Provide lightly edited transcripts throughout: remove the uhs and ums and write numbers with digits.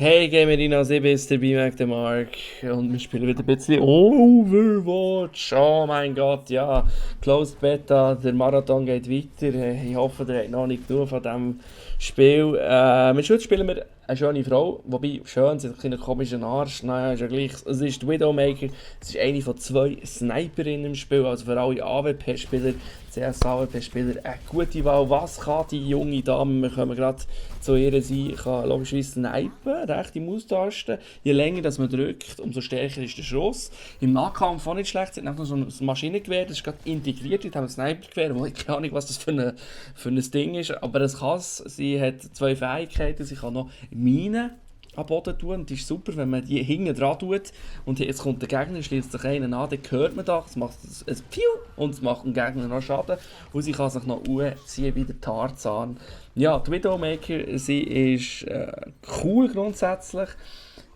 Hey Gamerinos, ich bin's, der BMAC, der Mark und wir spielen wieder ein bisschen Overwatch. Oh mein Gott, ja, Closed Beta, der Marathon geht weiter. Ich hoffe, ihr habt noch nicht genug von diesem Spiel. Mit heute spielen wir eine schöne Frau, wobei schön, sie hat einen komischen Arsch. Naja, ist ja gleich. Es ist die Widowmaker, es ist eine von zwei Sniperinnen im Spiel, also für alle AWP-Spieler, CS-AWP-Spieler, eine gute Wahl. Was kann die junge Dame, wir kommen gerade zu ihr sein, kann logischerweise snipen, rechte Maustaste. Je länger das man drückt, umso stärker ist der Schuss. Im Nahkampf auch nicht schlecht, sie hat noch so ein Maschinengewehr, das ist gerade integriert, in diesem Snipergewehr, wo ich keine Ahnung, was das für ein Ding ist, aber es kann es. Sie hat zwei Fähigkeiten, sie kann noch Minen am Boden tun. Und das ist super, wenn man die hinten dran tut und jetzt kommt der Gegner, schließt sich einen an, dann hört man das, macht ein Piu und es macht dem Gegner noch Schaden und sie kann sich noch ziehen wie der Tarzan. Ja, die Widowmaker, sie ist cool grundsätzlich.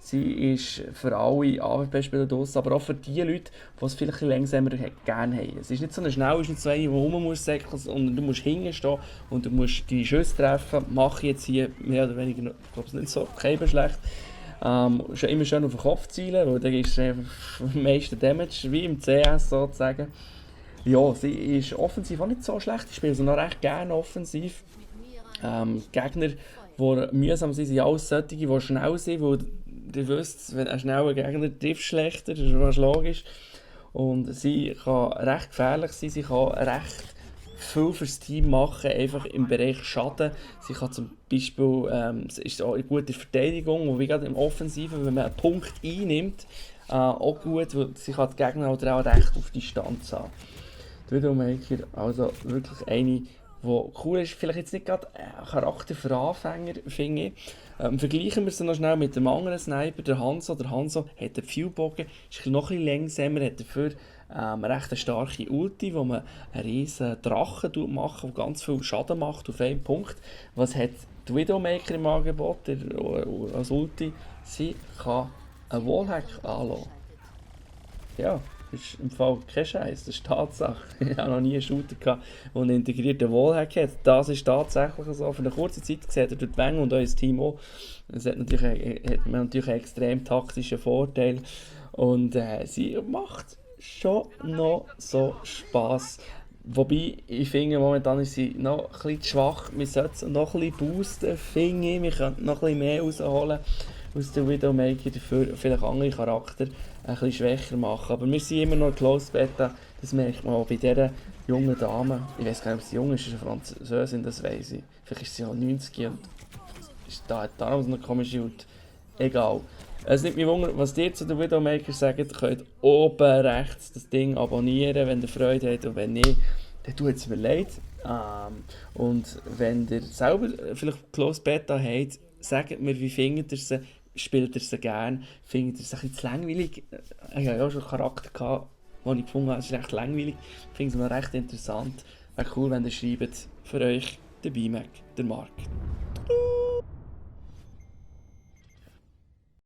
Sie ist für alle AWP-Spieler draussen, aber auch für die Leute, die es vielleicht ein bisschen langsamer gerne haben. Es ist nicht so eine schnell, es ist nicht so eine, die rum muss säckeln, sondern du musst hinstehen und du musst die Schüsse treffen. Mache ich jetzt hier mehr oder weniger, ich glaube es nicht so, kein schlecht. Schon immer schön auf den Kopf zielen, weil dann ist es am meisten Damage, wie im CS sozusagen. Ja, sie ist offensiv auch nicht so schlecht, ich spiele sie noch recht gerne offensiv. Gegner, die mühsam sind, sind alles solche, die schnell sind, weil ihr wisst, wenn ein schneller Gegner trifft schlechter, das ist fast logisch. Und sie kann recht gefährlich sein, sie kann recht viel fürs Team machen, einfach im Bereich Schaden. Sie kann zum Beispiel, es ist auch eine gute Verteidigung, und wie gerade im Offensiven, wenn man einen Punkt einnimmt, auch gut, weil sie kann die Gegner halt auch recht auf Distanz haben. Die Widowmaker, also wirklich eine, wo cool ist, vielleicht jetzt nicht gerade ein Charakter für Anfänger, finde ich. Vergleichen wir sie noch schnell mit dem anderen Sniper, der Hanzo. Der Hanzo hat einen Pfeilbogen, ist noch ein bisschen langsamer, hat dafür recht eine starke Ulti, wo man einen riesen Drachen macht, der ganz viel Schaden macht auf einen Punkt. Was hat die Widowmaker im Angebot als Ulti? Sie kann einen Wallhack anlassen. Ja, das ist im Fall kein Scheiß, das ist Tatsache. Ich habe noch nie einen Shooter gehabt, der einen integrierten Wallhack hat. Das ist tatsächlich so. Für eine kurze Zeit sieht er durch die Menge und unser Team auch. Es hat hat man natürlich einen extrem taktischen Vorteil. Und sie macht schon noch so Spass. Wobei, ich finde, momentan ist sie noch ein bisschen zu schwach. Wir sollten sie noch ein bisschen boosten, finde ich. Wir könnten noch ein bisschen mehr rausholen aus der Widowmaker, dafür vielleicht andere Charakter ein bisschen schwächer machen. Aber wir sind immer noch Close Beta, das merkt man auch bei dieser jungen Dame. Ich weiß gar nicht, ob sie jung ist, ist eine Französin, das weiß ich. Vielleicht ist sie auch 90 und ist darum so eine komische Haut. Egal. Es nimmt mich wunder, was ihr zu den Widowmaker sagt. Ihr könnt oben rechts das Ding abonnieren, wenn ihr Freude habt, und wenn nicht, dann tut es mir leid. Und wenn ihr selber vielleicht Close Beta habt, sagt mir, wie findet ihr sie? Spielt ihr sie gerne? Findet ihr sie ein bisschen zu langweilig? Ich hatte ja auch schon einen Charakter gehabt, den ich gefunden habe, es ist recht langweilig. Ich finde es noch recht interessant. Wäre cool, wenn ihr schreibt für euch, der BMAC, der Mark.